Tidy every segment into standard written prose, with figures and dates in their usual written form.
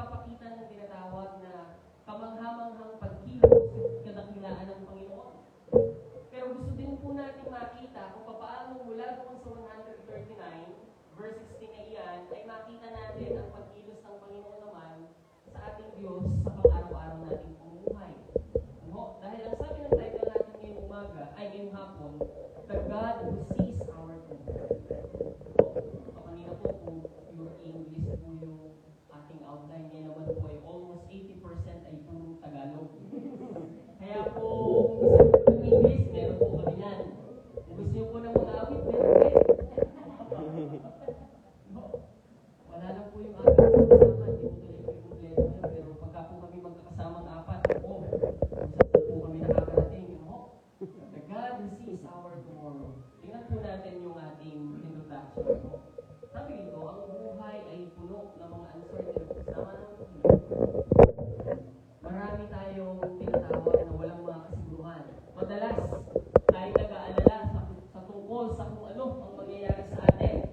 nagpapakita ng tinatawag na kamanghamanghang pagkilos at kadakilaan ng Panginoon. Pero gusto din po natin makita kung paano mula doon sa 139, verse 16 na iyan, ay makita natin ang pagkilos ng Panginoon naman sa ating Diyos sa pang-araw-araw nating pamumuhay. Ano? Dahil ang sabi ng title natin ngayong umaga, ay ngayong hapon, The God Who Sees Our Tomorrow. Kanina po kung your English po yung ating outline, ngayon naman po ay almost 80% ay puro Tagalog. Kaya po, kung gusto niyo po ng English, meron po kami yan. Kung gusto niyo po ng mga awit, meron din. Wala lang po yung ating kasama, hindi po tuloy po yung problema niya, pero pagka po kami magkakasamang apat, kung saan po kami nakakarating, The God who sees our tomorrow. Tingnan po natin yung ating introduction. Sabi dito, ang buhay ay puno ng mga uncertainties. Tama naman po. Marami tayong tinatawag na walang mga kasiguruhan. Madalas, tayo nag-aalala sa tungkol sa kung ano ang mangyayari sa atin.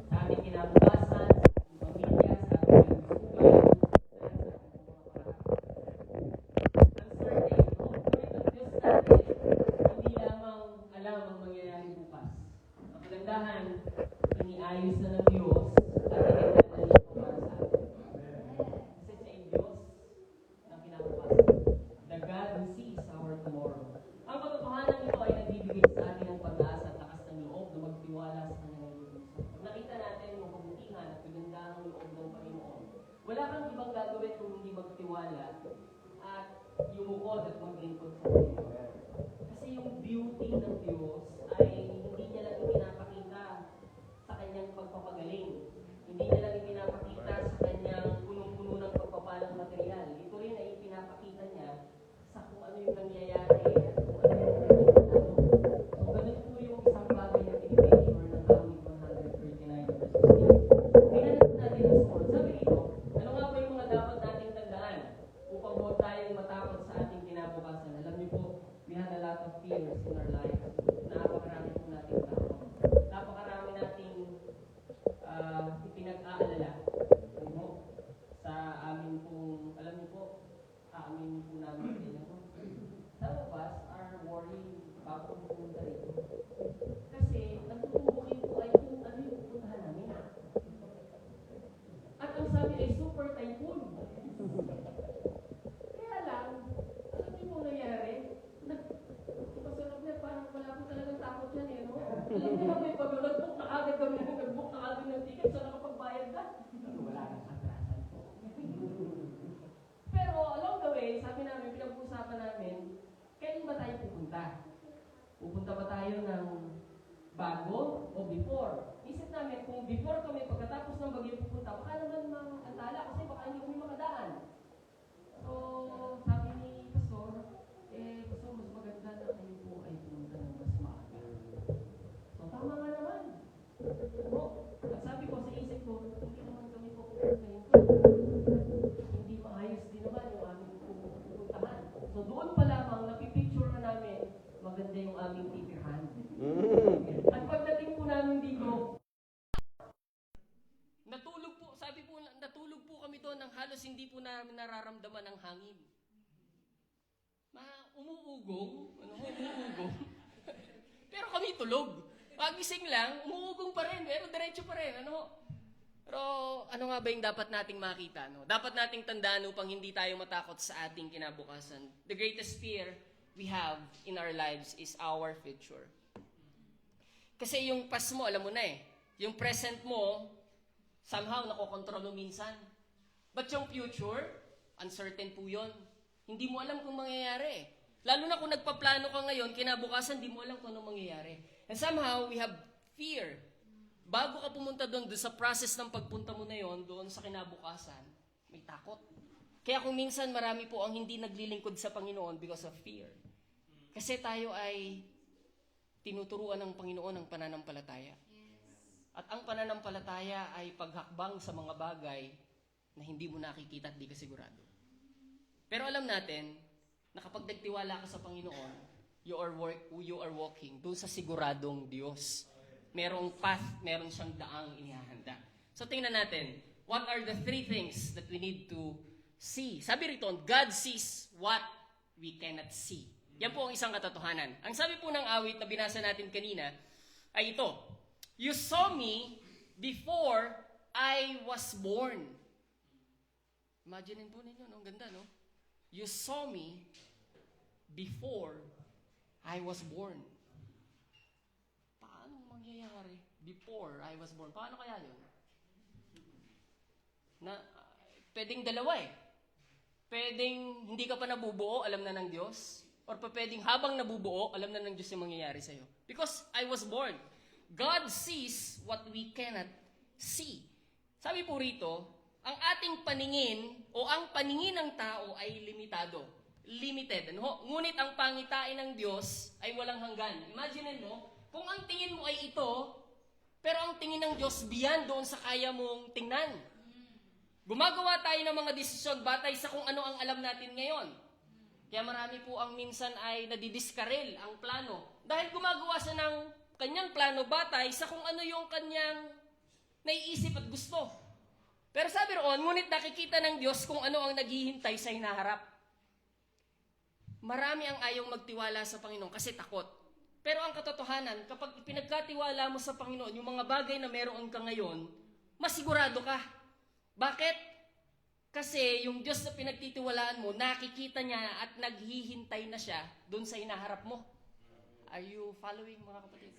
Sa ating kinabukasan, sa ating pamilya, sa ating kalusugan, uncertain. Ngunit ang Diyos natin, hindi lamang alam ang mangyayari bukas. Ang kagandahan, iniayos na ng Diyos at inignan na para sa atin. Kasi siya ay Diyos ng kinabukasan. The God who sees our tomorrow. Ang katotohanan nito ay nagbibigay sa atin ng pag-asa at lakas ng loob na magtiwala sa kanyang lubos. Pag nakita natin yung kabutihan at kagandahang loob ng Panginoon, wala kang ibang gagawin kung hindi magtiwala at yumukod at maglingkod sa Panginoon. Kasi yung beauty ng Diyos ay hindi niya lang ipinapakita sa kanyang pagpapagaling. Hindi niya lang ipinapakita sa kanyang punong-puno ng pagpapalang material. Ito rin ay ipinapakita niya sa kung ano yung nangyayari at kung ano yung nangyayari. So, ganun po yung isang bagay na pinipicture ng awit 139 verses 16. Tingnan natin ang small. Sabi dito, ano nga ba yung mga dapat nating tandaan upang huwag tayong matakot sa ating kinabukasan? Alam niyo po, we had a lot of fears in our life. Napakarami po nating takot. Napakarami nating ipinag-aalala. Ano? Sa amin pong, alam niyo po, amin po namin din. Some of us are worried bago pumunta rito. Kasi, nagtutubukin po ay kung ano yung pupuntahan namin. At ang sabi ay super typhoon. Kaya lang, alam niyo po nangyari? Ipasarap niya, parang wala po talagang takot yan eh, no? Alam niyo ba, may pag-nag-book na agad kami, nag-book na agad ng ticket, so nakapagbayad na. Wala nang atrasan po. Pero along the way, sabi namin, pinag-uusapan namin, kailan ba tayo pupunta? Pupunta ba tayo ng bago o before? Isip namin, kung before kami, pagkatapos ng bagyo pupunta, baka naman antala kasi baka hindi kami makadaan. So, sabi ni Pastor, Pastor, mas maganda na kayo po ay pumunta ng mas maaga. So, tama nga naman. No? At sabi ko sa isip ko, hindi naman kami po pupunta hindi maayos din naman yung aming pupuntahan. So, doon pa lamang, napipicture na namin, maganda yung aming titirahan. At pagdating po namin dito, natulog po, sabi po, natulog po kami doon ng halos hindi po namin nararamdaman ang hangin. Umuugong. Pero kami tulog. Pagising lang, umuugong pa rin, pero diretso pa rin. Pero ano nga ba yung dapat nating makita? Dapat nating tandaan upang hindi tayo matakot sa ating kinabukasan. The greatest fear we have in our lives is our future. Kasi yung past mo, alam mo na eh. Yung present mo, somehow nakokontrol mo minsan. But yung future, uncertain po yun. Hindi mo alam kung mangyayari. Lalo na kung nagpaplano ka ngayon, kinabukasan, hindi mo alam kung anong mangyayari. And somehow, we have fear. Bago ka pumunta doon sa process ng pagpunta mo na yon, doon sa kinabukasan, may takot. Kaya kung minsan marami po ang hindi naglilingkod sa Panginoon because of fear. Kasi tayo ay tinuturuan ng Panginoon ang pananampalataya. At ang pananampalataya ay paghakbang sa mga bagay na hindi mo nakikita at di ka sigurado. Pero alam natin, na kapag nagtiwala ka sa Panginoon, you are walking doon sa siguradong Diyos. Merong path, meron siyang daang inihahanda. So tingnan natin, what are the three things that we need to see? Sabi rito, God sees what we cannot see. Yan po ang isang katotohanan. Ang sabi po ng awit na binasa natin kanina ay ito, you saw me before I was born. Imagine po ninyo, no? Ang ganda, no? You saw me before I was born. Paano mangyayari before I was born? Paano kaya yun? Pwedeng dalawa eh. Pwedeng hindi ka pa nabubuo, alam na ng Diyos. Or pwedeng habang nabubuo, alam na ng Diyos yung mangyayari sa'yo. Because I was born. God sees what we cannot see. Sabi po rito, ang ating paningin o ang paningin ng tao ay limitado. Limited. Ano? Ngunit ang pangitain ng Diyos ay walang hanggan. Imagine mo, kung ang tingin mo ay ito, pero ang tingin ng Diyos beyond doon sa kaya mong tingnan. Gumagawa tayo ng mga desisyon batay sa kung ano ang alam natin ngayon. Kaya marami po ang minsan ay nadidiskarel ang plano. Dahil gumagawa siya ng kanyang plano batay sa kung ano yung kanyang naiisip at gusto. Pero sabi roon, ngunit nakikita ng Diyos kung ano ang naghihintay sa hinaharap. Marami ang ayong magtiwala sa Panginoon kasi takot. Pero ang katotohanan, kapag pinagkatiwala mo sa Panginoon, yung mga bagay na meron ka ngayon, masigurado ka. Bakit? Kasi yung Diyos na pinagtitiwalaan mo, nakikita niya at naghihintay na siya doon sa hinaharap mo. Are you following, mga kapatid?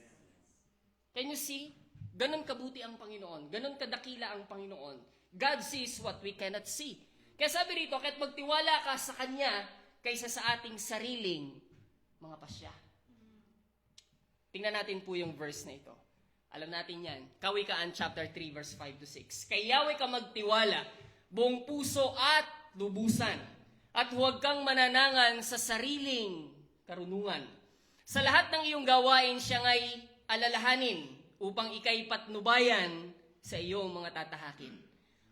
Can you see? Ganon kabuti ang Panginoon. Ganon kadakila ang Panginoon. God sees what we cannot see. Kaya sabi rito, kahit magtiwala ka sa Kanya kaysa sa ating sariling mga pasya. Tingnan natin po yung verse na ito. Alam natin yan. Kawikaan chapter 3 verse 5 to 6. Kay Yahweh ka magtiwala, buong puso at lubusan. At huwag kang mananangan sa sariling karunungan. Sa lahat ng iyong gawain siya nga'y alalahanin upang ika'y patnubayan sa iyong mga tatahakin.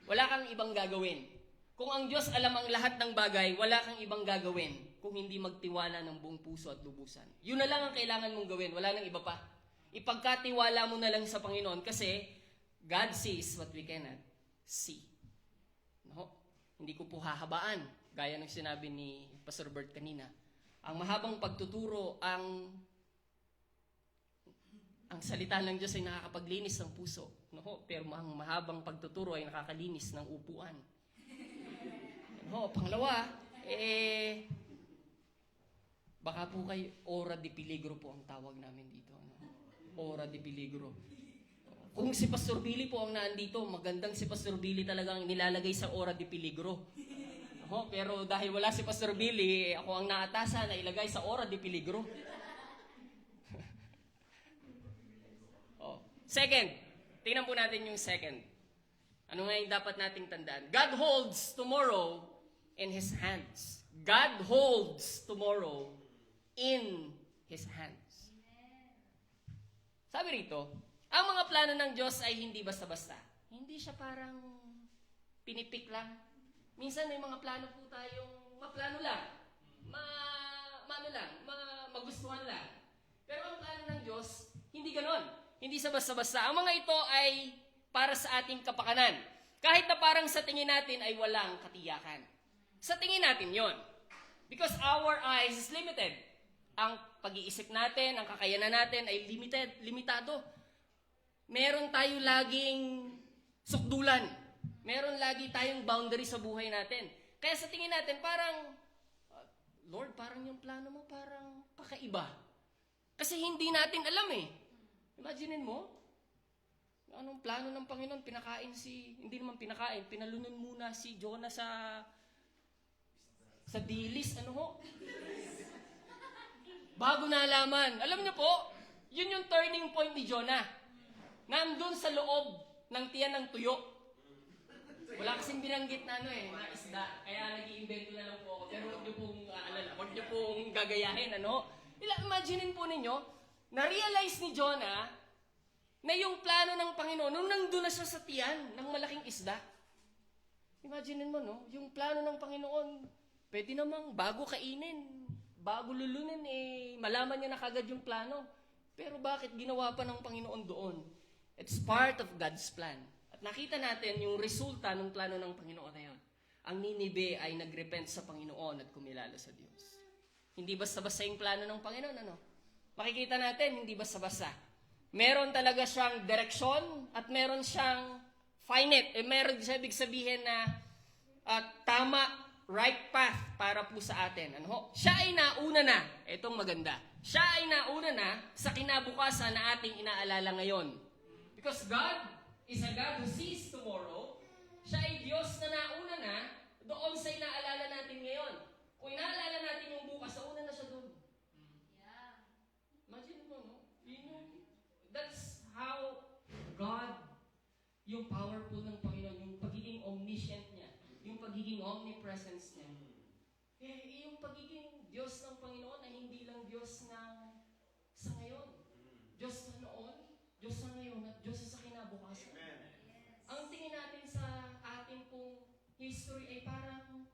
Wala kang ibang gagawin. Kung ang Diyos alam ang lahat ng bagay, wala kang ibang gagawin kung hindi magtiwala ng buong puso at lubusan. Yun na lang ang kailangan mong gawin. Wala nang iba pa. Ipagkatiwala mo na lang sa Panginoon kasi God sees what we cannot see. No? Hindi ko po hahabaan. Gaya ng sinabi ni Pastor Bert kanina. Ang mahabang pagtuturo, ang salita ng Diyos ay nakakapaglinis ng puso. No? Pero ang mahabang pagtuturo ay nakakalinis ng upuan. No? Pangalawa, baka po kayo, ora de peligro po ang tawag namin dito. Ano? Ora de peligro. Kung si Pastor Billy po ang naandito, magandang si Pastor Billy talagang nilalagay sa ora de peligro. No? Pero dahil wala si Pastor Billy, ako ang naatasan na ilagay sa ora de peligro. Second, tingnan po natin yung second. Ano nga yung dapat nating tandaan? God holds tomorrow in His hands. God holds tomorrow in His hands. Sabi rito, ang mga plano ng Diyos ay hindi basta-basta. Hindi siya parang pinipik lang. Minsan may mga plano po tayong maplano lang. Magustuhan lang. Pero ang plano ng Diyos, hindi ganon. Hindi sa basta-basta. Ang mga ito ay para sa ating kapakanan. Kahit na parang sa tingin natin ay walang katiyakan. Sa tingin natin yon. Because our eyes is limited. Ang pag-iisip natin, ang kakayanan natin ay limitado. Meron tayo laging sukdulan. Meron lagi tayong boundary sa buhay natin. Kaya sa tingin natin parang, Lord, parang yung plano mo parang kakaiba. Kasi hindi natin alam eh. Imaginin mo, anong plano ng Panginoon, hindi naman pinakain, pinalunon muna si Jonah sa dilis, bago nalaman. Alam niyo po, yun yung turning point ni Jonah. Nandun sa loob ng tiyan ng tuyo. Wala kasing binanggit na na isda, kaya nag-iimbento na lang po ako. Pero huwag niyo pong gagayahin, Imaginin po ninyo, na-realize ni Jonah na yung plano ng Panginoon, nung nandun na siya sa tiyan ng malaking isda. Imaginin mo, yung plano ng Panginoon, pwede namang bago kainin, bago lulunin, malaman niya na kagad yung plano. Pero bakit ginawa pa ng Panginoon doon? It's part of God's plan. At nakita natin yung resulta ng plano ng Panginoon na yun. Ang Ninive ay nagrepent sa Panginoon at kumilala sa Diyos. Hindi basta-basta yung plano ng Panginoon, ano? Makikita natin, hindi basta-basta. Meron talaga siyang direksyon at meron siyang finite. Meron siya ibig sabihin na tama, right path para po sa atin. Ano ho? Siya ay nauna na. Itong maganda. Siya ay nauna na sa kinabukasan na ating inaalala ngayon. Because God is a God who sees tomorrow. Siya ay Diyos na nauna na doon sa inaalala natin ngayon. Kung inaalala natin yung bukas, nauna na siya doon. Imagine mo, no? That's how God, yung powerful ng Panginoon, yung pagiging omniscient niya, yung pagiging omnipresence niya. Yung pagiging Diyos ng Panginoon na hindi lang Diyos ng sa ngayon. Diyos sa noon, Diyos sa ngayon, at Diyos sa kinabukasan. Ang tingin natin sa ating pong history ay parang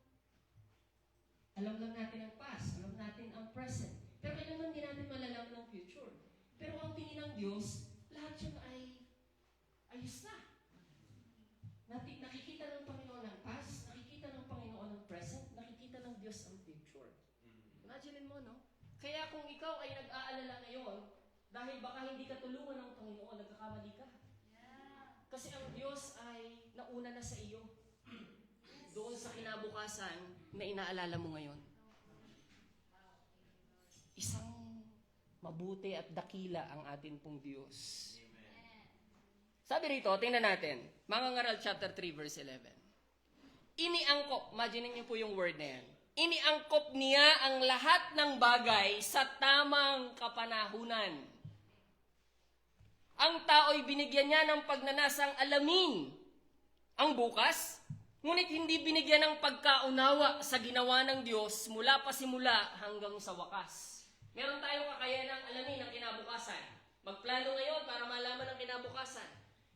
alam lang natin ang past, alam natin ang present. Pero kailangan din natin malalaman ang future. Pero ang tingin ng Diyos, lahat yun ay ayos na. Nakikita ng Panginoon ang past, nakikita ng Panginoon ang present, nakikita ng Diyos ang future. Imagine mo, no? Kaya kung ikaw ay nag-aalala ngayon, dahil baka hindi ka tulungan ng Panginoon, nagkakamali ka. Kasi ang Diyos ay nauna na sa iyo. Doon sa kinabukasan na inaalala mo ngayon. Isang mabuti at dakila ang atin pong Diyos. Sabi rito, tingnan natin. Mangangaral chapter 3 verse 11. Iniangkop, imagine niyo po yung word na yan. Iniangkop niya ang lahat ng bagay sa tamang kapanahunan. Ang tao'y binigyan niya ng pagnanasang alamin ang bukas, ngunit hindi binigyan ng pagkaunawa sa ginawa ng Diyos mula pa simula hanggang sa wakas. Meron tayong kakayanang alamin ang kinabukasan. Magplano ngayon para malaman ang kinabukasan.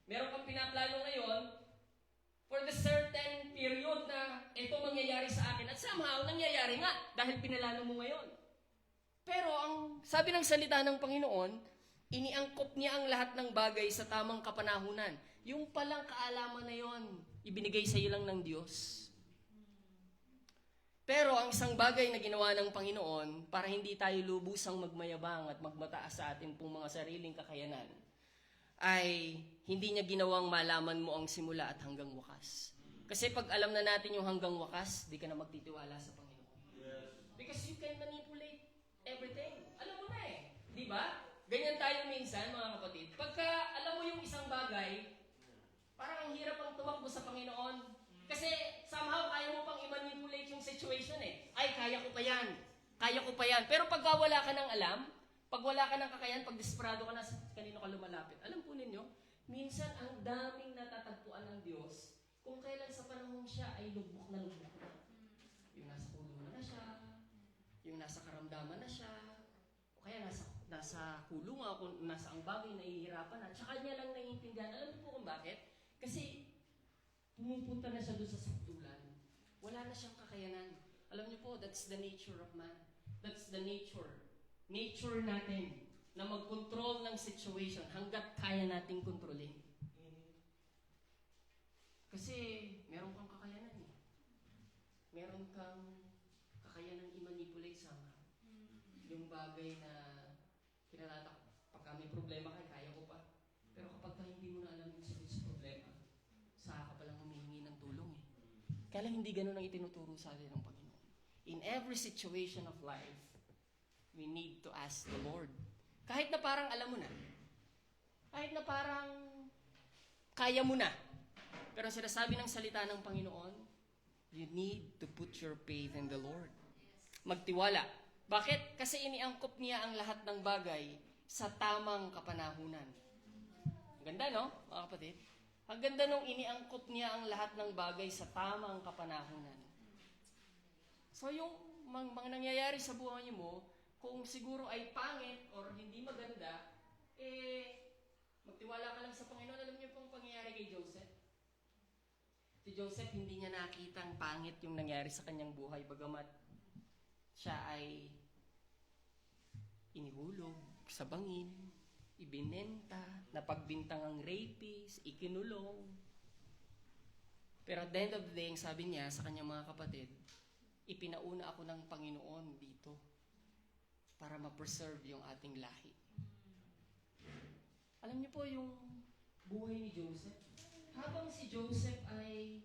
Meron kang pinaplano ngayon for the certain period na ito mangyayari sa akin. At somehow, nangyayari nga dahil pinalano mo ngayon. Pero ang sabi ng salita ng Panginoon, iniangkop niya ang lahat ng bagay sa tamang kapanahunan. Yung palang kaalaman na yon, ibinigay sa iyo lang ng Diyos. Pero ang isang bagay na ginawa ng Panginoon para hindi tayo lubusang magmayabang at magmataas sa atin pong mga sariling kakayanan, ay hindi niya ginawang malaman mo ang simula at hanggang wakas. Kasi pag alam na natin yung hanggang wakas, di ka na magtitiwala sa Panginoon. Because you can manipulate everything. Alam mo na eh. Di ba? Ganyan tayo minsan, mga kapatid. Pagka alam mo yung isang bagay, parang ang hirap ang tumakbo sa Panginoon. Kasi somehow kaya mo pang i-manipulate yung situation eh. Ay, kaya ko pa yan. Kaya ko pa yan. Pero pag wala ka ng alam, pag wala ka ng kakayan, pag desperado ka na sa kanino ka lumalapit, alam po ninyo, minsan ang daming natatagpuan ng Diyos kung kailan sa panahon siya ay lubok na lubok na. Yung nasa kulungan na siya, yung nasa karamdaman na siya, o kaya nasa kulungan, kung nasa ang bagay nahihirapan na, tsaka niya lang naiintindihan. Alam mo po kung bakit? Kasi pumupunta na siya doon sa saktulan. Wala na siyang kakayanan. Alam niyo po, that's the nature of man. That's the nature. Nature natin na mag-control ng situation hanggat kaya nating kontrolin. Kasi meron kang kakayanan eh. Meron kang kakayanan i-manipulate somehow. Yung bagay na kinalatak, pagka may problema ka, kaya ko pa. Pero kapag hindi mo na alam yung sagot sa problema, saka ka palang humihingi ng tulong eh. Kaya lang hindi ganun ang itinuturo sa atin ng Panginoon. In every situation of life, we need to ask the Lord. Kahit na parang alam mo na. Kahit na parang kaya mo na. Pero sinasabi ng salita ng Panginoon, you need to put your faith in the Lord. Magtiwala. Bakit? Kasi iniangkop niya ang lahat ng bagay sa tamang kapanahunan. Ang ganda, no, mga kapatid? Ang ganda nung iniangkop niya ang lahat ng bagay sa tamang kapanahunan. So yung mga nangyayari sa buhay mo, kung siguro ay pangit or hindi maganda, magtiwala ka lang sa Panginoon. Alam niyo pong pangyayari kay Joseph? Si Joseph, hindi niya nakita ang pangit yung nangyari sa kanyang buhay, bagamat siya ay inihulog sa bangin, ibinenta, napagbintang ang rapist, ikinulong. Pero at the end of the day, ang sabi niya sa kanyang mga kapatid, ipinauna ako ng Panginoon dito para ma-preserve yung ating lahi. Alam niyo po yung buhay ni Joseph? Habang si Joseph ay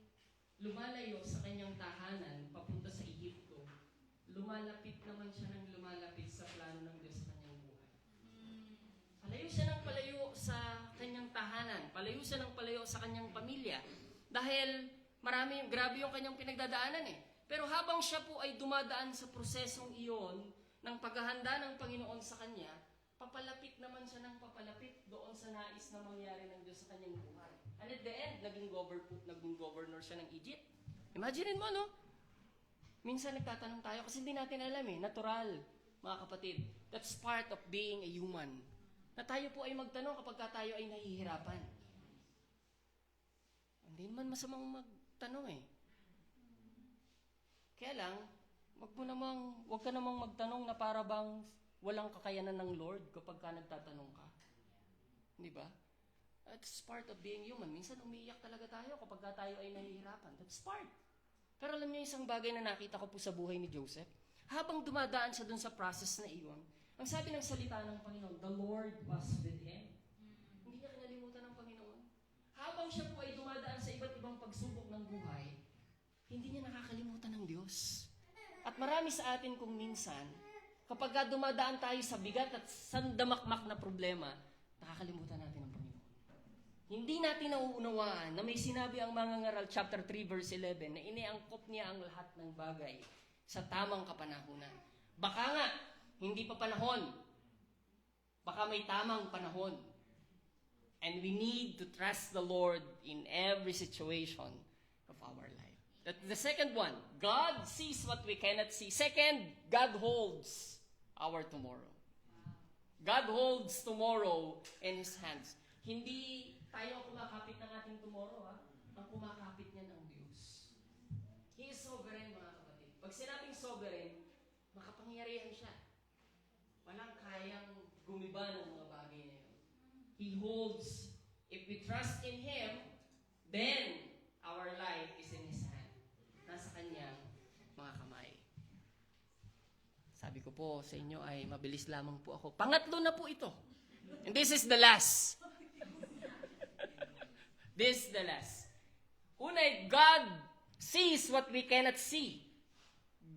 lumalayo sa kanyang tahanan papunta sa Egypto, lumalapit naman siya ng lumalapit sa plano ng Diyos sa kanyang buhay. Palayo siya ng palayo sa kanyang tahanan, palayo siya ng palayo sa kanyang pamilya. Dahil grabe yung kanyang pinagdadaanan eh. Pero habang siya po ay dumadaan sa prosesong iyon ng paghahanda ng Panginoon sa kanya, papalapit naman siya ng papalapit doon sa nais na mangyari ng Diyos sa kanyang buhay. And at the end, naging governor siya ng Egypt. Imagine mo, no? Minsan nagtatanong tayo kasi hindi natin alam eh. Natural, mga kapatid. That's part of being a human. Na tayo po ay magtanong kapag tayo ay nahihirapan. Hindi naman masamang magtanong eh. Kaya lang, wag ka namang magtanong na para bang walang kakayanan ng Lord kapag ka nagtatanong ka. Di ba? That's part of being human. Minsan umiiyak talaga tayo kapag ka tayo ay nahihirapan. That's part. Pero alam niyo isang bagay na nakita ko po sa buhay ni Joseph, habang dumadaan siya dun sa process na iyon, ang sabi ng salita ng Panginoon, the Lord was with him. Hindi niya kinalimutan ng Panginoon. Habang siya po ay dumadaan sa iba't ibang pagsubok ng buhay, hindi niya nakakalimutan ng Diyos. At marami sa atin kung minsan, kapag dumadaan tayo sa bigat at sandamakmak na problema, nakakalimutan natin ang Panginoon. Hindi natin nauunawaan na may sinabi ang Mangangaral chapter 3 verse 11 na iniangkop niya ang lahat ng bagay sa tamang kapanahunan. Baka nga, hindi pa panahon. Baka may tamang panahon. And we need to trust the Lord in every situation of our life. The second one, God sees what we cannot see. Second, God holds our tomorrow. God holds tomorrow in His hands. Hindi tayo ang kumakapit ng ating tomorrow, ha? Ang kumakapit niyan ang Diyos. He is sovereign, mga kapatid. Pag sinabing sovereign, makapangyarihan siya. Walang kayang gumiba ng mga bagay na yun. He holds. If we trust in Him, then our life is in His hand. Nasa kanyang mga kamay. Sabi ko po sa inyo ay mabilis lamang po ako. Pangatlo na po ito. And this is the last. This is the last. Una, God sees what we cannot see.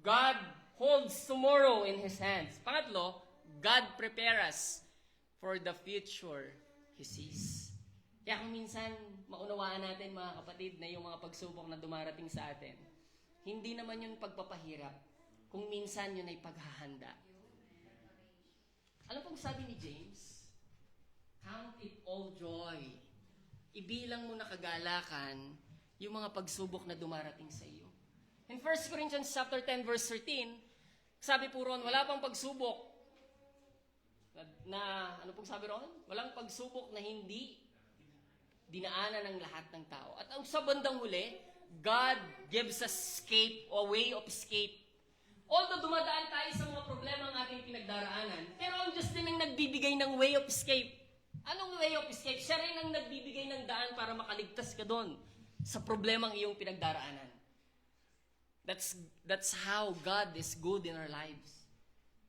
God holds tomorrow in His hands. Pangatlo, God prepare us for the future He sees. Kaya kung minsan maunawaan natin mga kapatid na yung mga pagsubok na dumarating sa atin, hindi naman yun pagpapahirap, kung minsan yun ay paghahanda. Alam pong sabi ni James, count it all joy. Ibilang mo na kagalakan yung mga pagsubok na dumarating sa iyo. In 1 Corinthians chapter 10 verse 13, sabi po ron, wala pang pagsubok na ano pong sabi ron? Walang pagsubok na hindi dinaanan ng lahat ng tao. At ang sa bandang huli, God gives us a way of escape. Although dumadaan tayo sa mga problema ang ating pinagdaraanan, pero ang Diyos din ang nagbibigay ng way of escape. Anong way of escape? Siya rin ang nagbibigay ng daan para makaligtas ka doon sa problemang iyong pinagdaraanan. That's how God is good in our lives.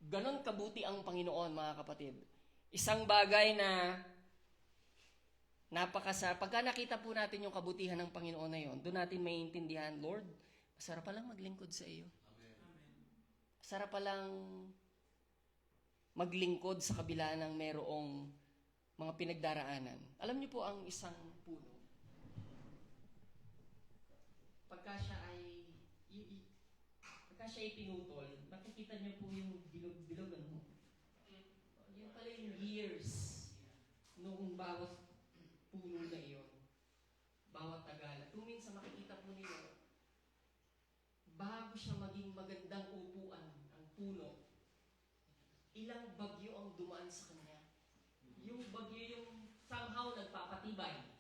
Ganon kabuti ang Panginoon, mga kapatid. Isang bagay na pagka nakita po natin yung kabutihan ng Panginoon na yun, doon natin maiintindihan, Lord, masarap palang maglingkod sa iyo. Masarap palang maglingkod sa kabila ng merong mga pinagdaraanan. Alam niyo po ang isang puno, pagka siya ay pinutol, makikita niyo po yung bilog-bilog, ano? Yun pala yung years noong bawat puno na iyon. Bawat tagala. Minsan makikita po niyo, bago siya maging magandang upuan, ang puno, ilang bagyo ang dumaan sa kanya. Yung bagyo yung somehow nagpapatibay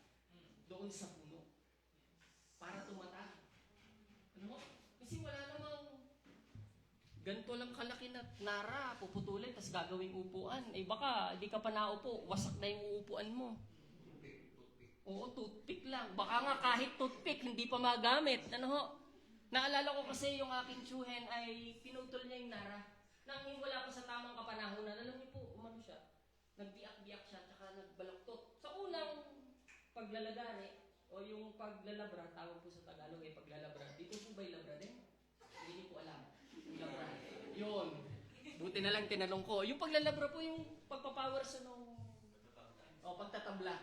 doon sa puno para tumatag. Ano mo? Kasi wala namang ganito lang kalaki na nara, puputulin, tapos gagawing upuan. Eh baka, di ka pa naupo, wasak na yung uupuan mo. Oo, toothpick lang. Baka nga kahit toothpick, hindi pa magamit. Ano ho? Naalala ko kasi yung aking tsuhen ay pinutol niya yung nara. Nang wala pa sa tamang kapanahunan. Alam niyo po, umano siya. Nagbiyak-biyak siya, tsaka nagbalaktot. Sa unang paglalagari, o yung paglalabra, tawag po sa Tagalog ay paglalabra. Dito po ba'y labra din? Hindi niyo po alam. Yung labra. Yun. Buti na lang tinanong ko. Yung paglalabra po yung pagpapower sa nung pagtatabla.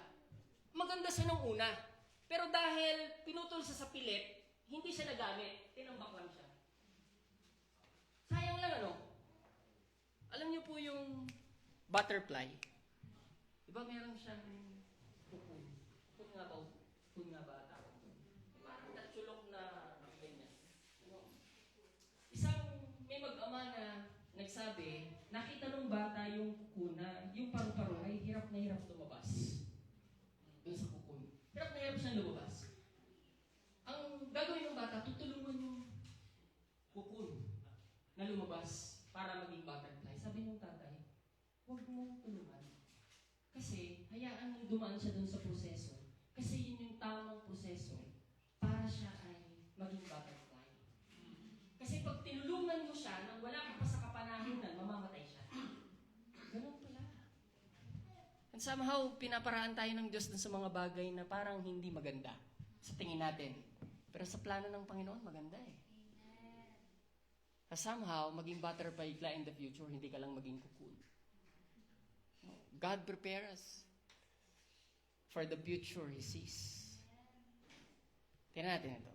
Maganda siya nung una. Pero dahil pinutol sa pilit, hindi siya nagamit. Tinambak lang siya. Sayang lang ano? Alam niyo po yung butterfly. Diba meron siyang cocoon? Cocoon nga ba? Cocoon nga ba tawag doon? Parang natsulok na ganyan. Isang may mag-ama na nagsabi, nakita nung bata yung cocoon na yung paru-paro ay hirap na hirap lumabas. Doon sa cocoon. Hirap na hirap siyang lumabas. Ang gagawin ng bata, tutulungan yung cocoon na lumabas para maging butterfly. Sabi ng tatay, huwag mong tulungan. Kasi hayaan mong dumaan siya doon sa proseso. Kasi yun yung tamang proseso para siya ay maging butterfly. Kasi pag tinulungan mo siya nang wala ka pa sa kapanahunan, mamamatay siya. Ganun pala. And somehow, pinaparaan tayo ng Diyos dun sa mga bagay na parang hindi maganda sa tingin natin. Pero sa plano ng Panginoon, maganda eh. Somehow, maging butterfly ka in the future, hindi ka lang maging cocoon. God prepare us for the future He sees. Tingnan natin ito.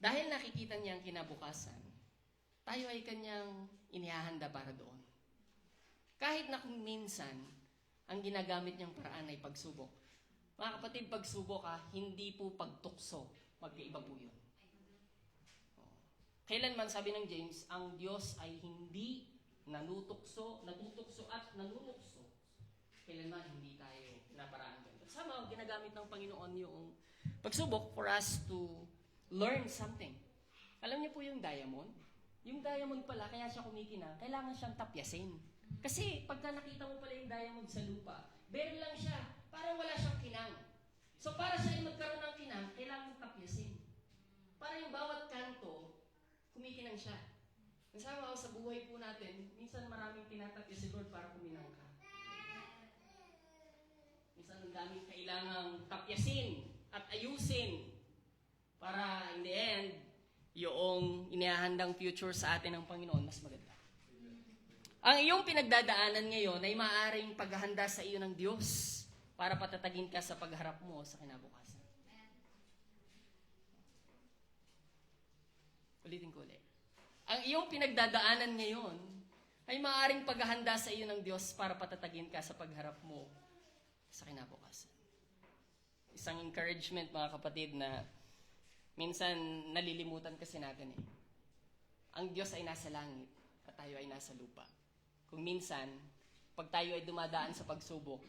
Dahil nakikita niya ang kinabukasan, tayo ay kanyang inihahanda para doon. Kahit na kung minsan, ang ginagamit niyang paraan ay pagsubok. Mga kapatid, pagsubok hindi po pagtukso. Magkaiba po yun. Kailanman, sabi ng James, ang Diyos ay hindi natutukso at nanunukso. Kailanman, hindi tayo pinaparaan ganito. Somehow, ginagamit ng Panginoon yung pagsubok for us to learn something. Alam niyo po yung diamond? Yung diamond pala, kaya siya kumikinang, kailangan siyang tapyasin. Kasi pagka nakita mo pala yung diamond sa lupa, bare lang siya, parang wala siyang kinang. So para siya ay magkaroon ng kinang, kailangan tapyasin. Para yung bawat kanto, kumikinang siya. Kasama ako sa buhay po natin, minsan maraming tinatapyas si Lord para kuminang ka. Minsan ang daming kailangang tapyasin at ayusin para in the end, yung inihahandang future sa atin ng Panginoon, mas maganda. Ang iyong pinagdadaanan ngayon ay maaaring paghahanda sa iyo ng Diyos para patatagin ka sa pagharap mo sa kinabukasan. Ulitin ko ulit. Ang iyong pinagdadaanan ngayon ay maaaring paghahanda sa iyo ng Diyos para patatagin ka sa pagharap mo sa kinabukasan. Isang encouragement, mga kapatid, na minsan nalilimutan kasi natin eh. Ang Diyos ay nasa langit at tayo ay nasa lupa. Kung minsan, pag tayo ay dumadaan sa pagsubok,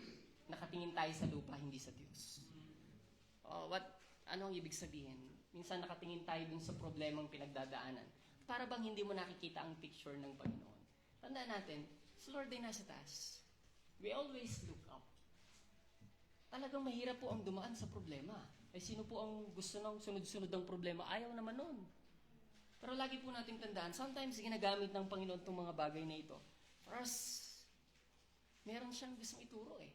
nakatingin tayo sa lupa, hindi sa Diyos. Ano ang ibig sabihin? Minsan nakatingin tayo dun sa problemang pinagdadaanan. Para bang hindi mo nakikita ang picture ng Panginoon. Tandaan natin, si Lord ay nasa taas. We always look up. Talagang mahirap po ang dumaan sa problema. Ay sino po ang gusto ng sunod-sunod ng problema? Ayaw naman nun. Pero lagi po natin tandaan, sometimes ginagamit ng Panginoon itong mga bagay na ito. For us, meron siyang gustong ituro eh.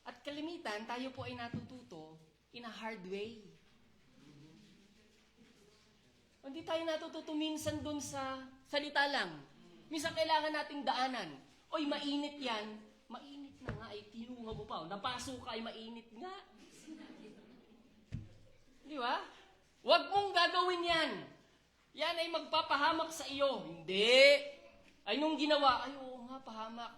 At kalimitan, tayo po ay natututo in a hard way. Hindi tayo natututo minsan dun sa salita lang. Minsan kailangan nating daanan. Oy, mainit yan. Mainit na nga, ay tinunga mo pa. Napasok ka, ay mainit nga. Di ba? Huwag mong gagawin yan. Yan ay magpapahamak sa iyo. Hindi. Ay nung ginawa, ay oo nga, pahamak.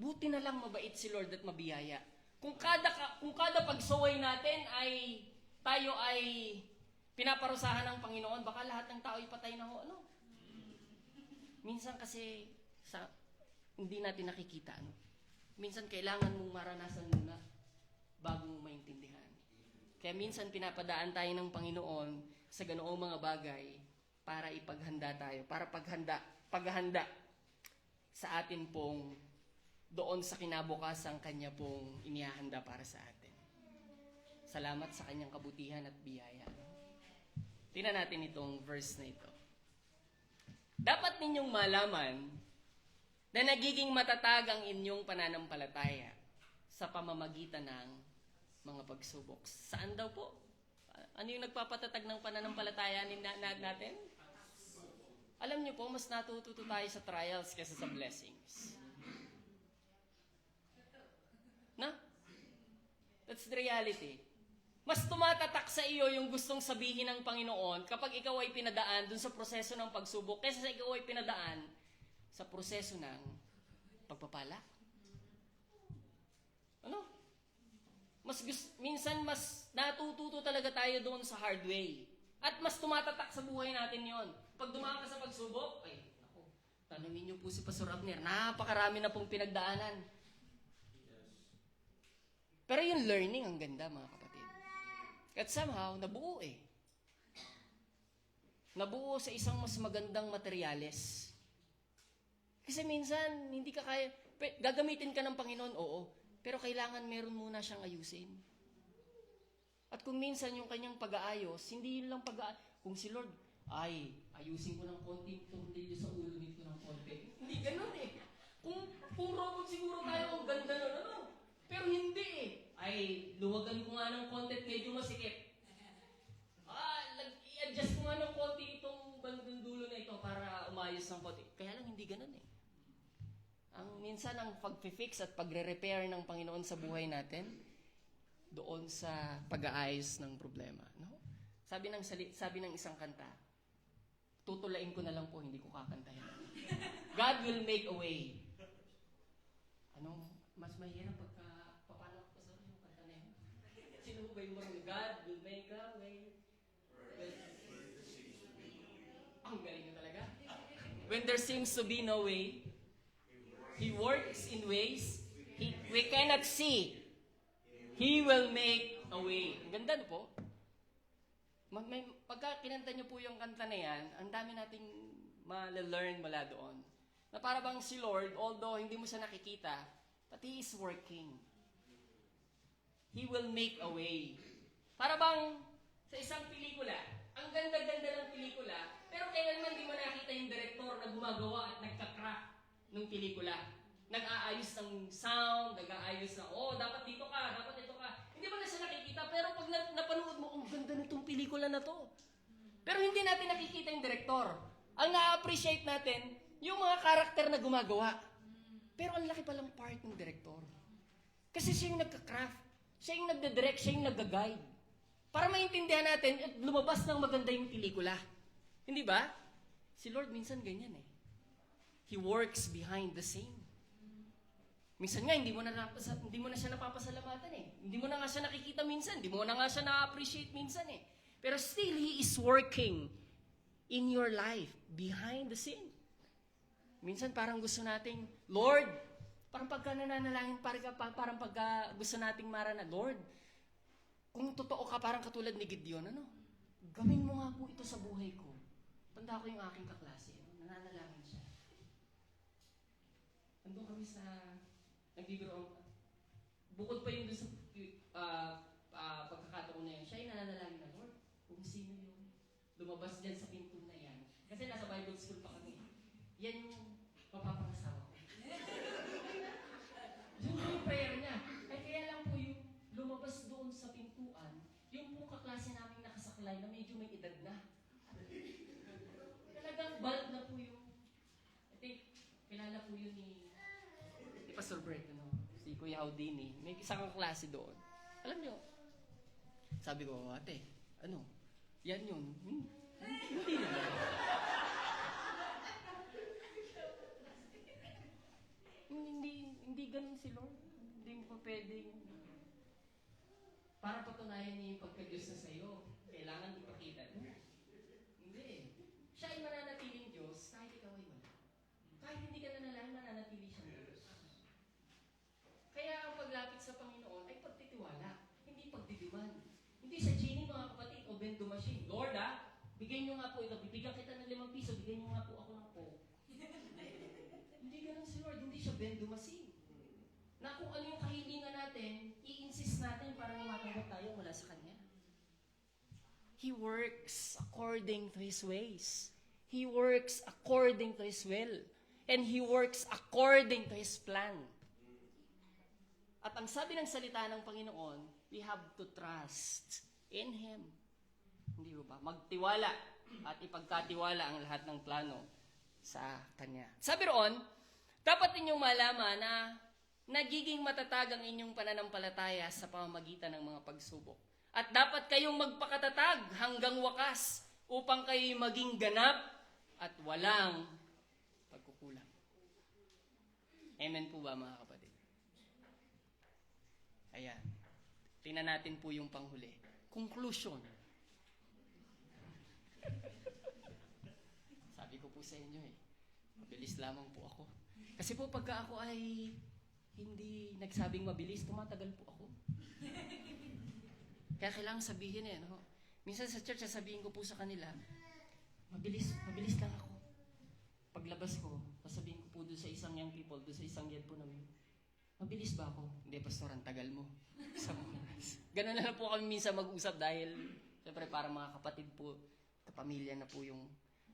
Buti na lang mabait si Lord at mabiyaya. Kung kada pagsaway natin ay tayo ay pinaparusahan ng Panginoon, baka lahat ng tao ay patay na ho. Ano? Minsan kasi hindi natin nakikita. Ano? Minsan kailangan mong maranasan muna bago mo maintindihan. Kaya minsan pinapadaan tayo ng Panginoon sa ganoong mga bagay para ipaghanda tayo, para paghahanda sa atin pong doon sa kinabukasang Kanya pong inihahanda para sa atin. Salamat sa kanyang kabutihan at biyaya. Tingnan natin itong verse na ito. Dapat ninyong malaman na nagiging matatag ang inyong pananampalataya sa pamamagitan ng mga pagsubok. Saan daw po? Ano yung nagpapatatag ng pananampalataya natin? Alam niyo po, mas natututo tayo sa trials kaysa sa blessings. Na? That's the reality. Mas tumatatak sa iyo yung gustong sabihin ng Panginoon kapag ikaw ay pinadaan dun sa proseso ng pagsubok kaysa sa ikaw ay pinadaan sa proseso ng pagpapala. Ano? Minsan mas natututo talaga tayo doon sa hard way. At mas tumatatak sa buhay natin yon. Pag dumaan ka sa pagsubok, ay, ako, tanungin niyo po si Pastor Abner, napakarami na pong pinagdaanan. Pero yung learning, ang ganda mga kapatid. At somehow, nabuo eh. Nabuo sa isang mas magandang materyales. Kasi minsan, hindi ka kaya, gagamitin ka ng Panginoon, oo. Pero kailangan meron muna siyang ayusin. At kung minsan yung kanyang pag-aayos, hindi yun lang kung si Lord, ay, ayusin ko ng konti itong tornilyo sa ulo nito ng konti. Hindi ganun eh. Kung robot siguro tayo, ang ganda nun, ano? Pero hindi eh. Ay, luwagan ko nga ng konti at medyo masikip. I-adjust ko nga ng konti itong bandang dulo na ito para umayos ng konti. Kaya lang hindi ganun eh. Minsan ang pag-fix at pagre-repair ng Panginoon sa buhay natin, doon sa pag-aayos ng problema. No? Sabi ng isang kanta, tutulain ko na lang po, hindi ko kakantahin. God will make a way. Mas mahirap paano ko sa yung kanta na yun? Sino ba yung marunong? God will make a way. Ang galing na talaga. When there seems to be no way, He works in ways we cannot see. He will make a way. Ang ganda no po. Pagka kinanta niyo po yung kanta na yan, ang dami nating ma-learn mula doon. Na para bang si Lord, although hindi mo siya nakikita, but He is working. He will make a way. Para bang sa isang pelikula, ang ganda-ganda ng pelikula, pero kailanman di mo nakita yung director na gumagawa at nagka-craft ng pelikula. Nag-aayos ng sound, nag-aayos ng, dapat dito ka, dapat dito ka. Hindi mo na siya nakikita, pero pag napanood mo, ang ganda nitong pelikula na to. Pero hindi natin nakikita yung director. Ang na-appreciate natin, yung mga karakter na gumagawa. Pero ang laki palang part ng director. Kasi siya yung nagka-craft, siya yung nagda-direct, siya yung nagga-guide. Para maintindihan natin at lumabas ng maganda yung pelikula. Hindi ba? Si Lord minsan ganyan eh. He works behind the scene. Minsan nga, hindi mo na siya napapasalamatan eh. Hindi mo na nga siya nakikita minsan. Hindi mo na nga siya na-appreciate minsan eh. Pero still, He is working in your life, behind the scene. Minsan parang gusto nating, Lord, parang pagka nananalangin, parang pagka gusto nating marana, Lord, kung totoo ka, parang katulad ni Gideon, gawin mo nga po ito sa buhay ko. Tanda ko yung aking kaklase, nananalangin siya. Nandun kami sa nagbibiro. Bukod pa yung doon sa pagkakataon na yan, siya yung nananalangin na, Lord, kung sino yung lumabas dyan sa pinto na yan. Kasi nasa Bible school pa kami. Yan yung mapapangasawa ko. Yun yung prayer niya. Ay kaya lang po yung lumabas doon sa pintuan, yung po kaklase namin nakasaklay na medyo may edad na. Talagang bald na po yung, I think, kilala po yun ni Pastor Brett, si Kuya Houdini. May isang klase doon. Alam nyo, sabi ko, ate, yan yun. Hindi naman. Hindi ganun si Lord. Hindi mo pa pwedeng, para patunayan niya yung pagka-Diyos na sa'yo, kailangan ipakita mo. Hindi. Siya ay mananatiling Diyos kahit ikaw ay wala. Kahit hindi ka nanalangin, mananatili siyang Diyos. Kaya ang paglapit sa Panginoon ay pagtitiwala, hindi pagdidiman. Hindi sa genie mga kapatid o vending machine. Lord bigyan niyo nga po ito, bibigyan kita ng 5 piso, bigyan niyo nga po ako ng Coke. Hindi ganun si Lord, hindi siya vending machine. Na kung ano yung kahilingan natin, i-insist natin para matanggap tayo mula sa Kanya. He works according to His ways. He works according to His will. And He works according to His plan. At ang sabi ng salita ng Panginoon, we have to trust in Him. Hindi ba? Magtiwala at ipagkatiwala ang lahat ng plano sa Kanya. Sabi roon, dapat ninyong malaman na nagiging matatag ang inyong pananampalataya sa pamamagitan ng mga pagsubok. At dapat kayong magpakatatag hanggang wakas upang kayo'y maging ganap at walang pagkukulang. Amen po ba mga kapatid? Ayan. Tingnan natin po yung panghuli. Conclusion. Sabi ko po sa inyo mabilis lamang po ako. Kasi po pagka ako ay hindi nagsabing mabilis, tumatagal po ako. Kaya kailangan sabihin no? Minsan sa church, sasabihin ko po sa kanila, mabilis lang ako. Paglabas ko, sasabihin ko po doon sa isang young people, doon sa isang yan po namin, mabilis ba ako? Hindi, pastor, ang tagal mo. Sa oras. Ganun na lang po kami minsan mag-usap dahil, siyempre, para mga kapatid po, kapamilya na po yung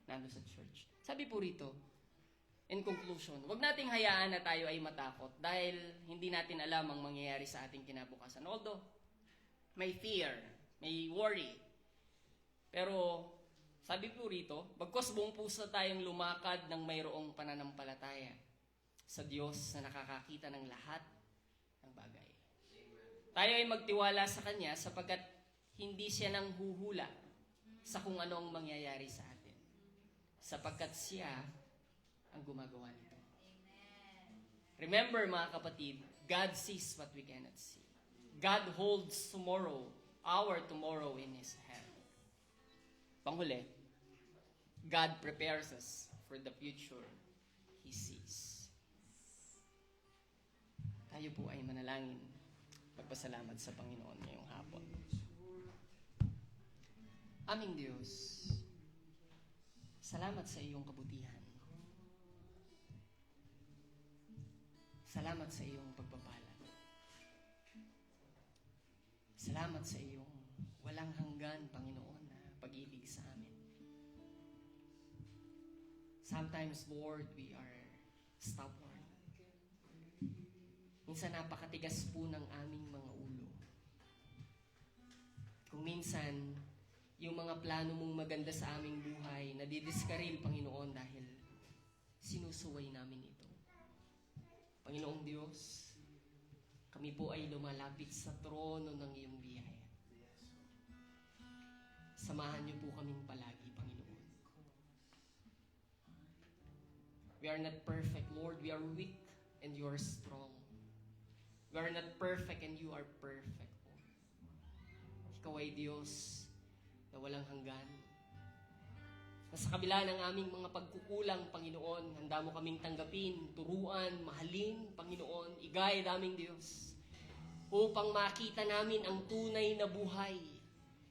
nando sa church. Sabi po rito, in conclusion, wag nating hayaan na tayo ay matakot dahil hindi natin alam ang mangyayari sa ating kinabukasan. Although, may fear, may worry. Pero, sabi po rito, bagkos buong puso tayong lumakad ng mayroong pananampalataya sa Diyos na nakakakita ng lahat ng bagay. Tayo ay magtiwala sa Kanya sapagkat hindi siya nang huhula sa kung ano ang mangyayari sa atin. Sapagkat siya ang gumagawa nito. Remember mga kapatid, God sees what we cannot see. God holds tomorrow, our tomorrow in His hand. Panghuli, God prepares us for the future He sees. Tayo po ay manalangin, magpasalamat sa Panginoon ngayong hapon. Aming Diyos, salamat sa iyong kabutihan. Salamat sa iyong pagpapala. Salamat sa iyong walang hanggan, Panginoon, na pag-ibig sa amin. Sometimes, Lord, we are stubborn. Minsan napakatigas po ng aming mga ulo. Kung minsan, yung mga plano mong maganda sa aming buhay, nadidiskaril, Panginoon, dahil sinusuway namin ito. Panginoong Diyos, kami po ay lumalapit sa trono ng iyong biyaya. Samahan niyo po kaming palagi, Panginoon. We are not perfect, Lord. We are weak and you are strong. We are not perfect and you are perfect, Lord. Ikaw ay Diyos na walang hanggan. Na sa kabila ng aming mga pagkukulang, Panginoon, handa mo kaming tanggapin, turuan, mahalin, Panginoon, igay naming Diyos, upang makita namin ang tunay na buhay.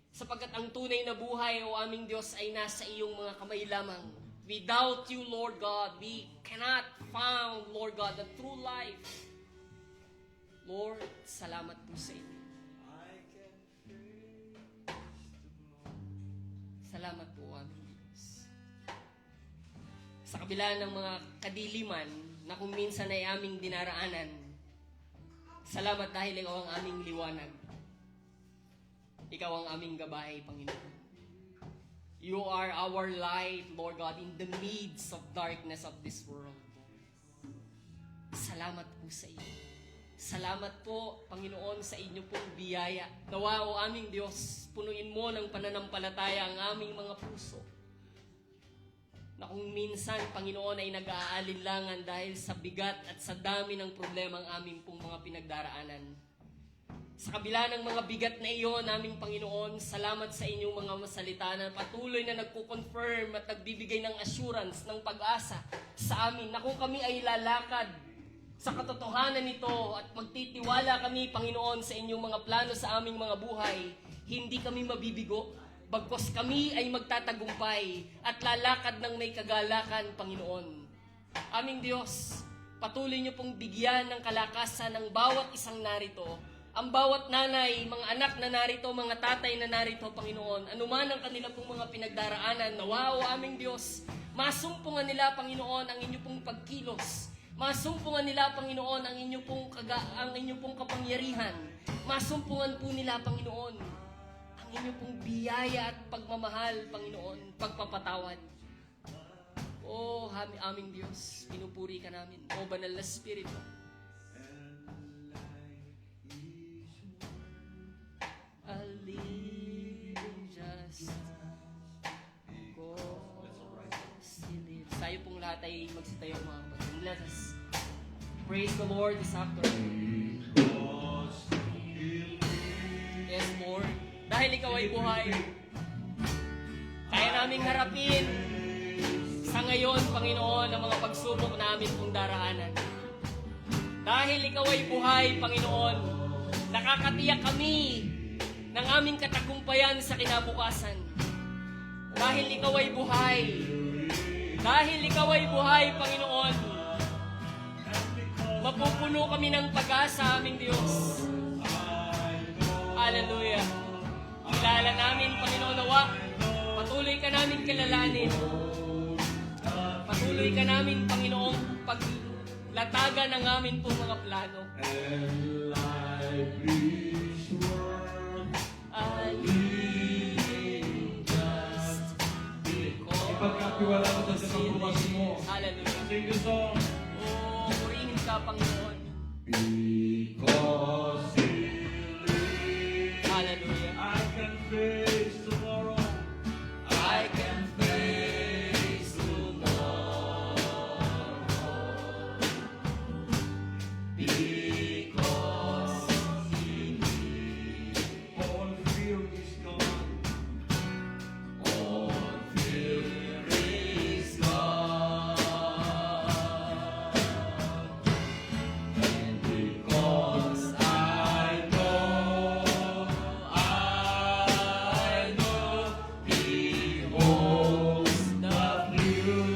Sapagkat ang tunay na buhay, O aming Diyos, ay nasa iyong mga kamay lamang. Without you, Lord God, we cannot find, Lord God, the true life. Lord, salamat po sa inyo. Salamat po, aming Diyos. Sa kabila ng mga kadiliman na kung minsan ay aming dinaraanan, salamat dahil ikaw ang aming liwanag. Ikaw ang aming gabay, Panginoon. You are our light, Lord God, in the midst of darkness of this world. Salamat po sa iyo. Salamat po, Panginoon, sa inyo pong biyaya. Nawa, O aming Diyos, punuin mo ng pananampalataya ang aming mga puso. Na kung minsan, Panginoon, ay nag-aalinlangan dahil sa bigat at sa dami ng problema ang aming pong mga pinagdaraanan. Sa kabila ng mga bigat na iyon, aming Panginoon, salamat sa inyong mga masalita na patuloy na nagko-confirm at nagbibigay ng assurance, ng pag-asa sa amin na kung kami ay lalakad sa katotohanan nito at magtitiwala kami, Panginoon, sa inyong mga plano sa aming mga buhay, hindi kami mabibigo, bagkos kami ay magtatagumpay at lalakad ng may kagalakan, Panginoon. Aming Diyos, patuloy niyo pong bigyan ng kalakasan ng bawat isang narito ang bawat nanay, mga anak na narito, mga tatay na narito, Panginoon, anuman ang kanila pong mga pinagdaraanan, nawa, o aming Diyos, masumpungan nila, Panginoon, ang inyo pong pagkilos. Masumpungan nila, Panginoon, ang inyo pong kapangyarihan. Masumpungan po nila, Panginoon, ang inyo pong biyaya at pagmamahal, Panginoon, pagpapatawad. O aming Diyos, pinupuri ka namin. O Banal na Espiritu, tayo pong lahat ay magsitayo mga kapatid. Let us praise the Lord this afternoon. Yes, Lord. Dahil ikaw ay buhay, kaya naming harapin sa ngayon, Panginoon, ang mga pagsubok namin pong daraanan. Dahil ikaw ay buhay, Panginoon, nakakatiyak kami ng aming katagumpayan sa kinabukasan. Dahil ikaw ay buhay, dahil ikaw ay buhay, Panginoon, mapupuno kami ng pag-asa, aming Diyos. Hallelujah. Kilala namin, Panginoon, nawa, patuloy ka namin kilalanin. Patuloy ka namin, Panginoon, paglatagan ng amin pong mga plano. Ipagkapiwala ko sa pagbukas mo. Hallelujah. Sing the song. O, purihin ka, Panginoon. Because He lives, Hallelujah. I can face tomorrow. I can face tomorrow. Because He lives. All fear is gone. All fear is gone. And because I know He holds the future.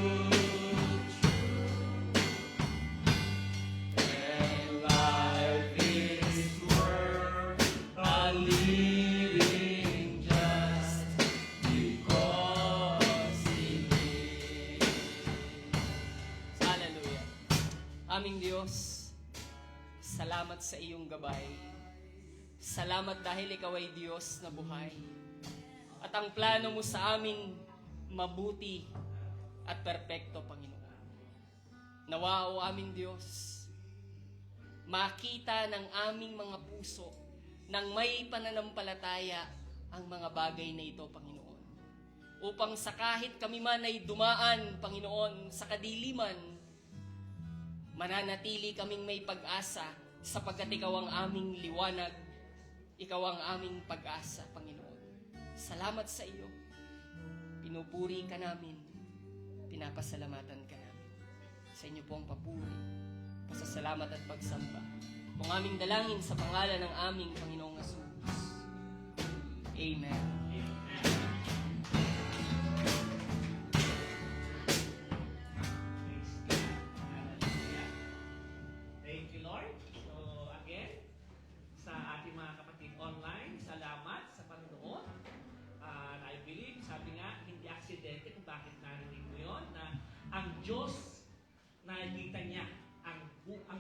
And life is worth a living just because He lives. Hallelujah. Aming Diyos, salamat sa iyong gabay. Salamat dahil ikaw ay Diyos na buhay. At ang plano mo sa amin mabuti at perpekto, Panginoon. Nawa, o aming Diyos, makita ng aming mga puso nang may pananampalataya ang mga bagay na ito, Panginoon. Upang sa kahit kami man ay dumaan, Panginoon, sa kadiliman, mananatili kaming may pag-asa sapagkat ikaw ang aming liwanag, ikaw ang aming pag-asa, Panginoon. Salamat sa iyo. Pinupuri ka namin, pinapasalamatan ka namin. Sa inyo pong papuri, pasasalamat at pagsamba. Kung aming dalangin sa pangalan ng aming Panginoong Jesus. Amen. Thank you, Lord. So, again, sa ating mga kapatid online, salamat sa panonood. And I believe, sabi nga, hindi aksidente kung bakit narinig mo yun, na ang Diyos, nakikita niya ang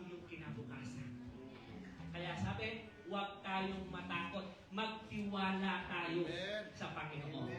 iyong kinabukasan. Kaya sabi, huwag tayong matakot. Magtiwala tayo sa Panginoon.